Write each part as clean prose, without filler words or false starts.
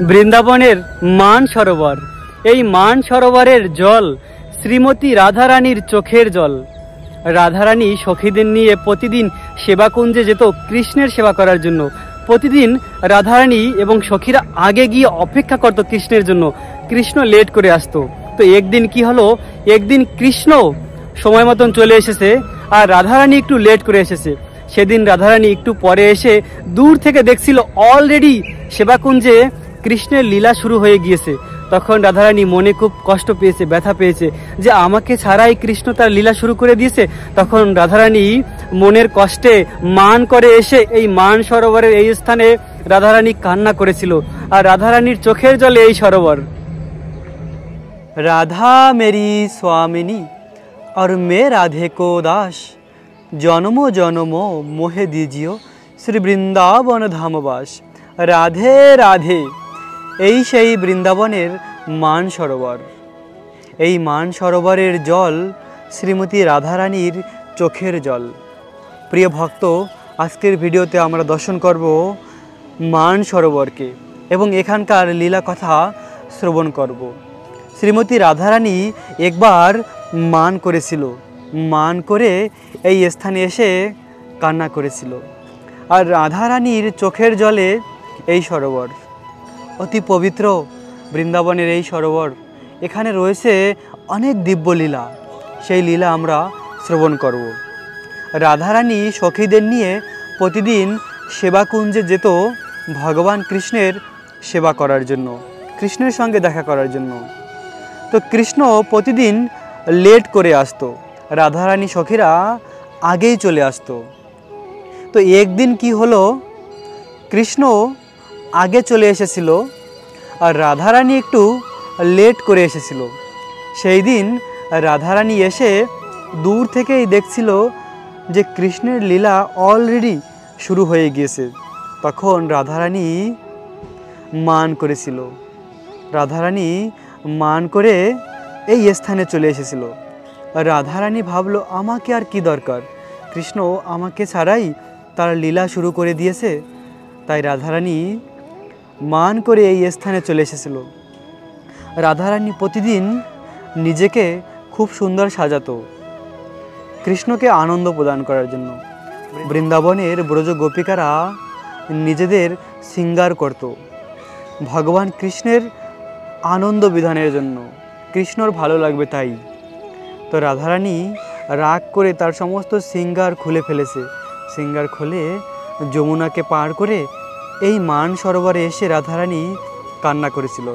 বৃন্দাবনের মান সরোবর। এই মান সরোবরের জল শ্রীমতী রাধারানীর চোখের জল। রাধারানী সখীদের নিয়ে প্রতিদিন সেবাকুঞ্জে যেত কৃষ্ণের সেবা করার জন্য। প্রতিদিন রাধারানী এবং সখীরা আগে গিয়ে অপেক্ষা করত কৃষ্ণের জন্য। কৃষ্ণ লেট করে আসতো। তো একদিন কি হলো, একদিন কৃষ্ণ সময় মতন চলে এসেছে আর রাধারানী একটু লেট করে এসেছে। সেদিন রাধারানী একটু পরে এসে দূর থেকে দেখছিল অলরেডি সেবাকুঞ্জে কৃষ্ণের লীলা শুরু হয়ে গিয়েছে। তখন রাধারানী মনে খুব কষ্ট পেয়েছে, ব্যথা পেয়েছে যে আমাকে ছাড়াই কৃষ্ণ তার লীলা শুরু করে দিয়েছে। তখন রাধারানী মনের কষ্টে মান করে এসে এই মান সরোবরের এই স্থানে রাধারানী কান্না করেছিল। আর রাধারানীর চোখের জলে এই সরোবর। রাধা মেরি स्वामिनी और मैं राधे को दास, जन्मो जन्मो मोहे दीजियो श्री বৃন্দাবন ধামবাস। রাধে রাধে। এই সেই বৃন্দাবনের মান সরোবর। এই মান সরোবরের জল শ্রীমতী রাধারানীর চোখের জল। প্রিয় ভক্ত, আজকের ভিডিওতে আমরা দর্শন করব মান সরোবরকে এবং এখানকার লীলা কথা শ্রবণ করব। শ্রীমতী রাধারানী একবার মান করেছিল, মান করে এই স্থানে এসে কান্না করেছিল। আর রাধারানীর চোখের জলে এই সরোবর, অতি পবিত্র বৃন্দাবনের এই সরোবর। এখানে রয়েছে অনেক দিব্য লীলা, সেই লীলা আমরা শ্রবণ করব। রাধারানী সখীদের নিয়ে প্রতিদিন সেবাকুঞ্জে যেত ভগবান কৃষ্ণের সেবা করার জন্য, কৃষ্ণের সঙ্গে দেখা করার জন্য। তো কৃষ্ণ প্রতিদিন লেট করে আসতো, রাধারানী সখীরা আগেই চলে আসতো। তো একদিন কি হলো, কৃষ্ণ আগে চলে এসেছিল আর রাধারানী একটু লেট করে এসেছিল। সেই দিন রাধারানী এসে দূর থেকেই দেখছিল যে কৃষ্ণের লীলা অলরেডি শুরু হয়ে গিয়েছে। তখন রাধারানী মান করেছিল, রাধারানী মান করে এই স্থানে চলে এসেছিল। রাধারানী ভাবলো আমাকে আর কি দরকার, কৃষ্ণ আমাকে ছাড়াই তার লীলা শুরু করে দিয়েছে। তাই রাধারানী মান করে এই স্থানে চলে এসেছিল। রাধারানী প্রতিদিন নিজেকে খুব সুন্দর সাজাতো কৃষ্ণকে আনন্দ প্রদান করার জন্য। বৃন্দাবনের ব্রজ গোপিকারা নিজেদের শৃঙ্গার করত ভগবান কৃষ্ণের আনন্দ বিধানের জন্য, কৃষ্ণর ভালো লাগবে তাই। তো রাধারানী রাগ করে তার সমস্ত শৃঙ্গার খুলে ফেলেছে। শৃঙ্গার খুলে যমুনাকে পার করে এই মান সরোবরে এসে রাধারানী কান্না করেছিল।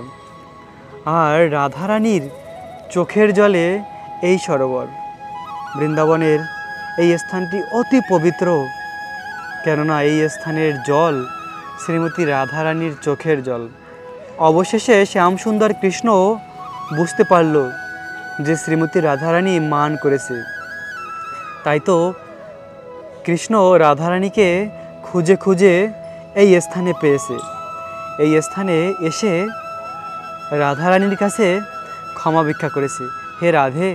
আর রাধারানীর চোখের জলে এই সরোবর। বৃন্দাবনের এই স্থানটি অতি পবিত্র, কেননা এই স্থানের জল শ্রীমতী রাধারানীর চোখের জল। অবশেষে শ্যামসুন্দর কৃষ্ণ বুঝতে পারল যে শ্রীমতী রাধারানী মান করেছে। তাই তো কৃষ্ণ রাধারানীকে খুঁজে খুঁজে এই স্থানে পেয়েছে। এই স্থানে এসে রাধারানীর কাছে ক্ষমা ভিক্ষা করেছে। হে রাধে,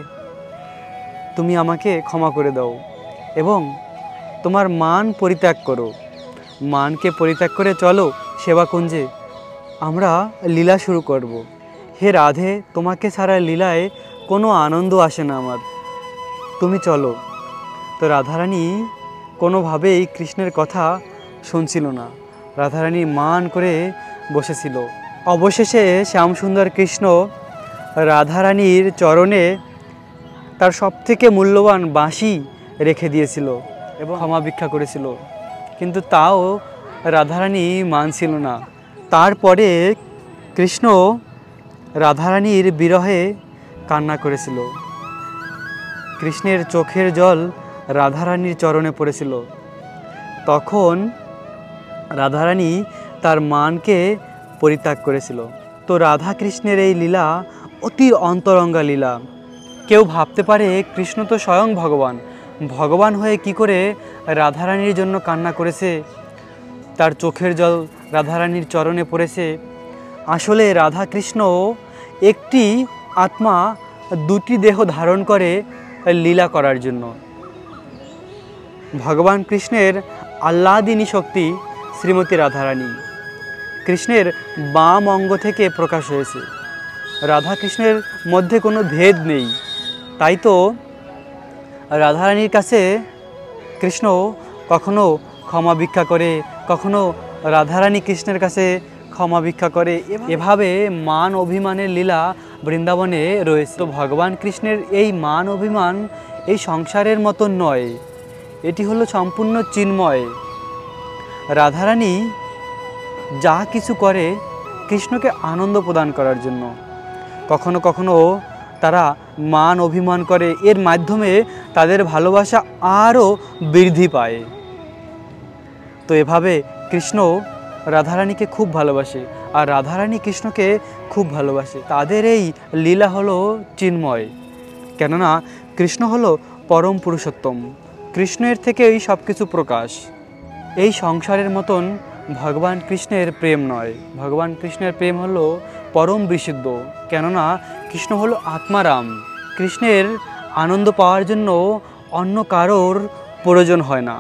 তুমি আমাকে ক্ষমা করে দাও এবং তোমার মান পরিত্যাগ করো। মানকে পরিত্যাগ করে চলো সেবাকুঞ্জে, আমরা লীলা শুরু করব। হে রাধে, তোমাকে ছাড়া লীলায় কোনো আনন্দ আসে না আমার, তুমি চলো। তো রাধারানী কোনোভাবেই কৃষ্ণের কথা শুনছিল না, রাধারানী মান করে বসেছিল। অবশেষে শ্যামসুন্দর কৃষ্ণ রাধারানীর চরণে তার সবথেকে মূল্যবান বাঁশি রেখে দিয়েছিল এবং ক্ষমা ভিক্ষা করেছিল, কিন্তু তাও রাধারানী মানছিল না। তারপরে কৃষ্ণ রাধারানীর বিরহে কান্না করেছিল। কৃষ্ণের চোখের জল রাধারানীর চরণে পড়েছিল। তখন রাধারানী তার মানকে পরিত্যাগ করেছিল। তো রাধা কৃষ্ণের এই লীলা অতি অন্তরঙ্গা লীলা। কেউ ভাবতে পারে কৃষ্ণ তো স্বয়ং ভগবান, ভগবান হয়ে কি করে রাধারানীর জন্য কান্না করেছে, তার চোখের জল রাধারানীর চরণে পড়েছে। আসলে রাধা কৃষ্ণ একটি আত্মা দুটি দেহ ধারণ করে লীলা করার জন্য। ভগবান কৃষ্ণের আহ্লাদিনী শক্তি শ্রীমতী রাধারানী, কৃষ্ণের বাম অঙ্গ থেকে প্রকাশ হয়েছে। রাধা কৃষ্ণের মধ্যে কোনো ভেদ নেই। তাই তো রাধারানীর কাছে কৃষ্ণ কখনো ক্ষমা ভিক্ষা করে, কখনো রাধারানী কৃষ্ণের কাছে ক্ষমা ভিক্ষা করে। এভাবে মান অভিমানের লীলা বৃন্দাবনে রয়েছে। তো ভগবান কৃষ্ণের এই মান অভিমান এই সংসারের মতন নয়, এটি হলো সম্পূর্ণ চিন্ময়। রাধারানী যা কিছু করে কৃষ্ণকে আনন্দ প্রদান করার জন্য। কখনো কখনো তারা মান অভিমান করে, এর মাধ্যমে তাদের ভালোবাসা আরও বৃদ্ধি পায়। তো এভাবে কৃষ্ণ রাধারানীকে খুব ভালোবাসে, আর রাধারানী কৃষ্ণকে খুব ভালোবাসে। তাদের এই লীলা হলো চিন্ময়, কেননা কৃষ্ণ হলো পরম পুরুষোত্তম। কৃষ্ণের থেকেই সব কিছু প্রকাশ। এই সংসারের মতন ভগবান কৃষ্ণের প্রেম নয়। ভগবান কৃষ্ণের প্রেম হলো পরম বিশুদ্ধ, কেননা কৃষ্ণ হলো আত্মারাম। কৃষ্ণের আনন্দ পাওয়ার জন্য অন্য কারোর প্রয়োজন হয় না।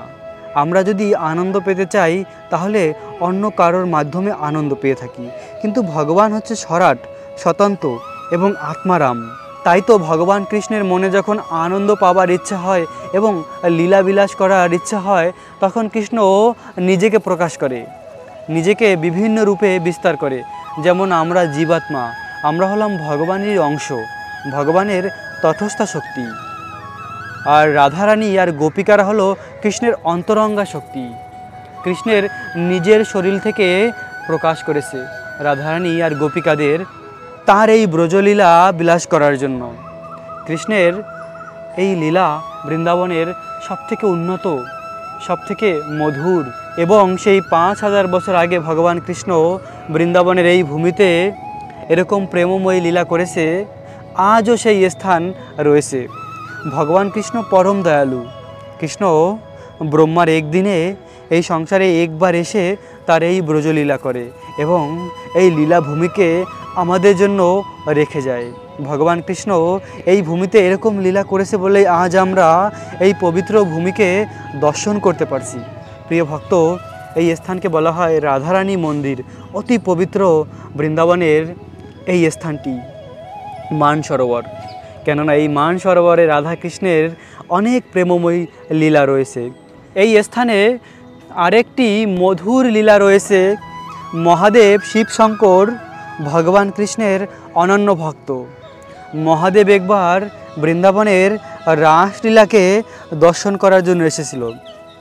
আমরা যদি আনন্দ পেতে চাই তাহলে অন্য কারোর মাধ্যমে আনন্দ পেয়ে থাকি, কিন্তু ভগবান হচ্ছে সরাট, স্বতন্ত্র এবং আত্মারাম। তাই তো ভগবান কৃষ্ণের মনে যখন আনন্দ পাবার ইচ্ছা হয় এবং লীলাবিলাস করার ইচ্ছা হয়, তখন কৃষ্ণ নিজেকে প্রকাশ করে, নিজেকে বিভিন্ন রূপে বিস্তার করে। যেমন আমরা জীবাত্মা, আমরা হলাম ভগবানেরই অংশ, ভগবানের তটস্থা শক্তি। আর রাধারানী আর গোপিকারা হলো কৃষ্ণের অন্তরঙ্গা শক্তি। কৃষ্ণের নিজের শরীর থেকে প্রকাশ করেছে রাধারানী আর গোপিকাদের তার এই ব্রজলীলা বিলাস করার জন্য। কৃষ্ণের এই লীলা বৃন্দাবনের সবথেকে উন্নত, সবথেকে মধুর। এবং সেই 5000 বছর আগে ভগবান কৃষ্ণ বৃন্দাবনের এই ভূমিতে এরকম প্রেমময়ী লীলা করেছে, আজও সেই স্থান রয়েছে। ভগবান কৃষ্ণ পরম দয়ালু। কৃষ্ণ ব্রহ্মার একদিনে এই সংসারে একবার এসে তার এই ব্রজলীলা করে এবং এই লীলাভূমিকে আমাদের জন্য রেখে যায়। ভগবান কৃষ্ণ এই ভূমিতে এরকম লীলা করেছে বলেই আজ আমরা এই পবিত্র ভূমিকে দর্শন করতে পারছি। প্রিয় ভক্ত, এই স্থানকে বলা হয় রাধারানী মন্দির। অতি পবিত্র বৃন্দাবনের এই স্থানটি মানসরোবর, কেননা এই মানসরোবরে রাধাকৃষ্ণের অনেক প্রেমময়ী লীলা রয়েছে। এই স্থানে আরেকটি মধুর লীলা রয়েছে। মহাদেব শিবশঙ্কর ভগবান কৃষ্ণের অনন্য ভক্ত। মহাদেব একবার বৃন্দাবনের রাসলীলাকে দর্শন করার জন্য এসেছিল,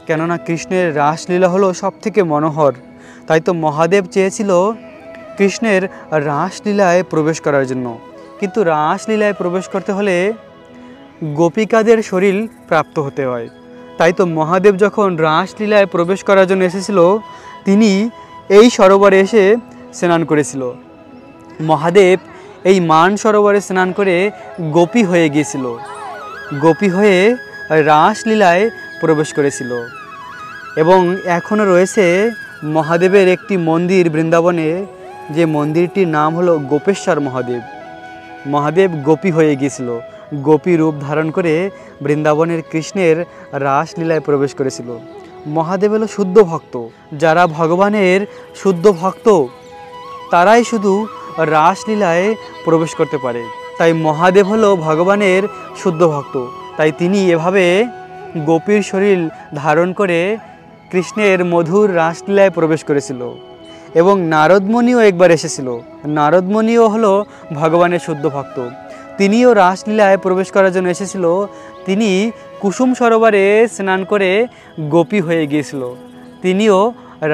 কেননা কৃষ্ণের রাসলীলা হলো সবথেকে মনোহর। তাই তো মহাদেব চেয়েছিল কৃষ্ণের রাসলীলায় প্রবেশ করার জন্য, কিন্তু রাসলীলায় প্রবেশ করতে হলে গোপিকাদের শরীর প্রাপ্ত হতে হয়। তাই তো মহাদেব যখন রাসলীলায় প্রবেশ করার জন্য এসেছিল, তিনি এই সরোবরে এসে স্নান করেছিল। মহাদেব এই মান সরোবরে স্নান করে গোপী হয়ে গিয়েছিল, গোপী হয়ে রাসলীলায় প্রবেশ করেছিল। এবং এখনও রয়েছে মহাদেবের একটি মন্দির বৃন্দাবনে, যে মন্দিরটির নাম হলো গোপেশ্বর মহাদেব। মহাদেব গোপী হয়ে গিয়েছিল, গোপী রূপ ধারণ করে বৃন্দাবনের কৃষ্ণের রাসলীলায় প্রবেশ করেছিল। মহাদেব হলো শুদ্ধ ভক্ত। যারা ভগবানের শুদ্ধ ভক্ত তারাই শুধু রাসলীলায় প্রবেশ করতে পারে। তাই মহাদেব হলো ভগবানের শুদ্ধ ভক্ত। তাই তিনি এভাবে গোপীর শরীর ধারণ করে কৃষ্ণের মধুর রাসলীলায় প্রবেশ করেছিল। এবং নারদমণিও একবার এসেছিল। নারদমণিও হলো ভগবানের শুদ্ধ ভক্ত। তিনিও রাসলীলায় প্রবেশ করার জন্য এসেছিল। তিনি কুসুম সরোবরে স্নান করে গোপী হয়ে গিয়েছিল, তিনিও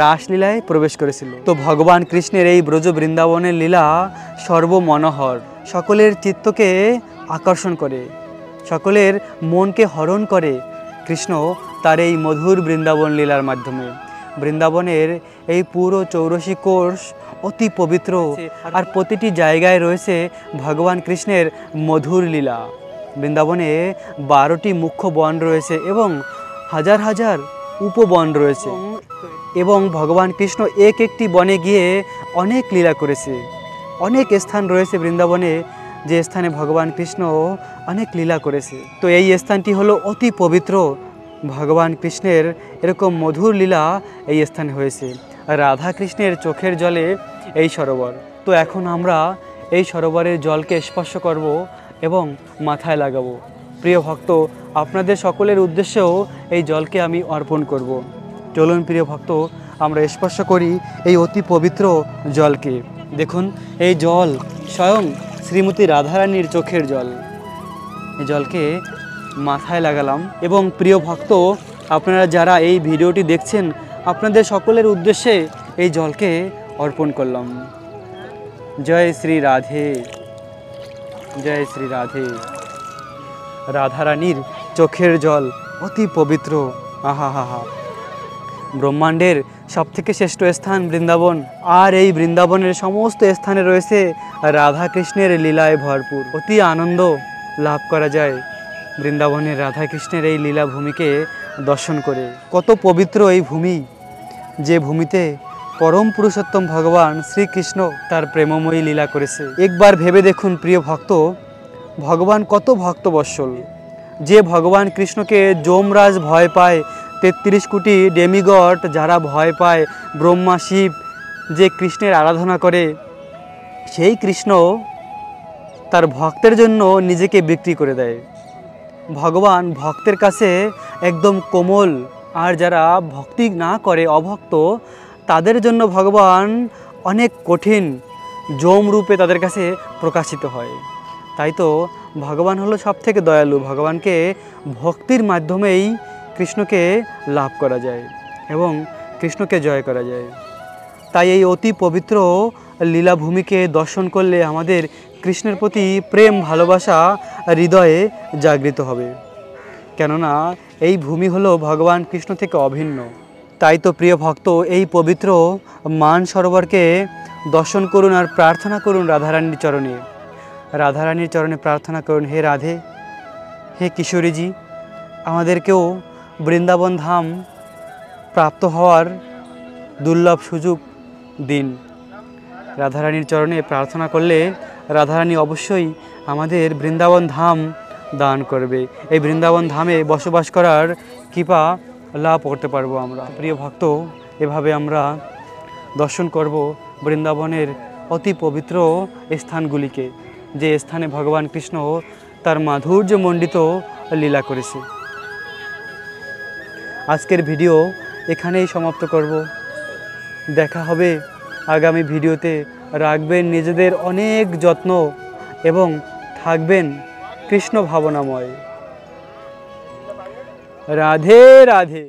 রাসলীলায় প্রবেশ করেছিল। তো ভগবান কৃষ্ণের এই ব্রজ বৃন্দাবনের লীলা সর্বমনোহর, সকলের চিত্তকে আকর্ষণ করে, সকলের মনকে হরণ করে কৃষ্ণ তার এই মধুর বৃন্দাবন লীলার মাধ্যমে। বৃন্দাবনের এই পুরো 84 কোষ অতি পবিত্র, আর প্রতিটি জায়গায় রয়েছে ভগবান কৃষ্ণের মধুর লীলা। বৃন্দাবনে 12টি মুখ্য বন রয়েছে এবং হাজার হাজার উপবন রয়েছে, এবং ভগবান কৃষ্ণ এক একটি বনে গিয়ে অনেক লীলা করেছে। অনেক স্থান রয়েছে বৃন্দাবনে যে স্থানে ভগবান কৃষ্ণ অনেক লীলা করেছে। তো এই স্থানটি হলো অতি পবিত্র। ভগবান কৃষ্ণের এরকম মধুর লীলা এই স্থানে হয়েছে। রাধা কৃষ্ণের চোখের জলে এই সরোবর। তো এখন আমরা এই সরোবরের জলকে স্পর্শ করব এবং মাথায় লাগাবো। প্রিয় ভক্ত, আপনাদের সকলের উদ্দেশ্যেও এই জলকে আমি অর্পণ করব। চলুন প্রিয় ভক্ত, আমরা স্পর্শ করি এই অতি পবিত্র জলকে। দেখুন, এই জল স্বয়ং শ্রীমতী রাধারানীর চোখের জল। এই জলকে মাথায় লাগালাম এবং প্রিয় ভক্ত, আপনারা যারা এই ভিডিওটি দেখছেন, আপনাদের সকলের উদ্দেশ্যে এই জলকে অর্পণ করলাম। জয় শ্রী রাধে, জয় শ্রী রাধে। রাধারানীর চোখের জল অতি পবিত্র। আহা হা হা। ব্রহ্মাণ্ডের সবথেকে শ্রেষ্ঠ স্থান বৃন্দাবন, আর এই বৃন্দাবনের সমস্ত স্থানে রয়েছে রাধা কৃষ্ণের লীলায় ভরপুর। অতি আনন্দ লাভ করা যায় বৃন্দাবনের রাধা কৃষ্ণের এই লীলা ভূমিকে দর্শন করে। কত পবিত্র এই ভূমি, যে ভূমিতে পরম পুরুষোত্তম ভগবান শ্রীকৃষ্ণ তার প্রেমময়ী লীলা করেছে। একবার ভেবে দেখুন প্রিয় ভক্ত, ভগবান কত ভক্তবৎসল। যে ভগবান কৃষ্ণকে যমরাজ ভয় পায়, 33 কোটি ডেমিগড যারা ভয় পায়, ব্রহ্মা শিব যে কৃষ্ণের আরাধনা করে, সেই কৃষ্ণ তার ভক্তের জন্য নিজেকে বিক্রি করে দেয়। ভগবান ভক্তের কাছে একদম কোমল, আর যারা ভক্তি না করে, অভক্ত, তাদের জন্য ভগবান অনেক কঠিন যম রূপে তাদের কাছে প্রকাশিত হয়। তাই তো ভগবান হলো সবথেকে দয়ালু। ভগবানকে ভক্তির মাধ্যমেই কৃষ্ণকে লাভ করা যায় এবং কৃষ্ণকে জয় করা যায়। তাই এই অতি পবিত্র লীলাভূমিকে দর্শন করলে আমাদের কৃষ্ণের প্রতি প্রেম ভালোবাসা হৃদয়ে জাগৃত হবে, কেননা এই ভূমি হলো ভগবান কৃষ্ণ থেকে অভিন্ন। তাই তো প্রিয় ভক্ত, এই পবিত্র মান সরোবরকে দর্শন করুন আর প্রার্থনা করুন রাধারানীর চরণে। রাধারানীর চরণে প্রার্থনা করুন, হে রাধে, হে কিশোরীজি, আমাদেরকেও বৃন্দাবন ধাম প্রাপ্ত হওয়ার দুর্লভ সুযোগ দিন। রাধারানীর চরণে প্রার্থনা করলে রাধারানী অবশ্যই আমাদের বৃন্দাবন ধাম দান করবে। এই বৃন্দাবন ধামে বসবাস করার কৃপা লাভ করতে পারবো আমরা। প্রিয় ভক্ত, এভাবে আমরা দর্শন করব বৃন্দাবনের অতি পবিত্র স্থানগুলিকে, যে স্থানে ভগবান কৃষ্ণ তার মাধুর্যমণ্ডিত লীলা করেছে। আজকের ভিডিও এখানেই সমাপ্ত করব। দেখা হবে আগামী ভিডিওতে। রাখবেন নিজেদের অনেক যত্ন এবং থাকবেন কৃষ্ণ ভাবনাময়। রাধে রাধে।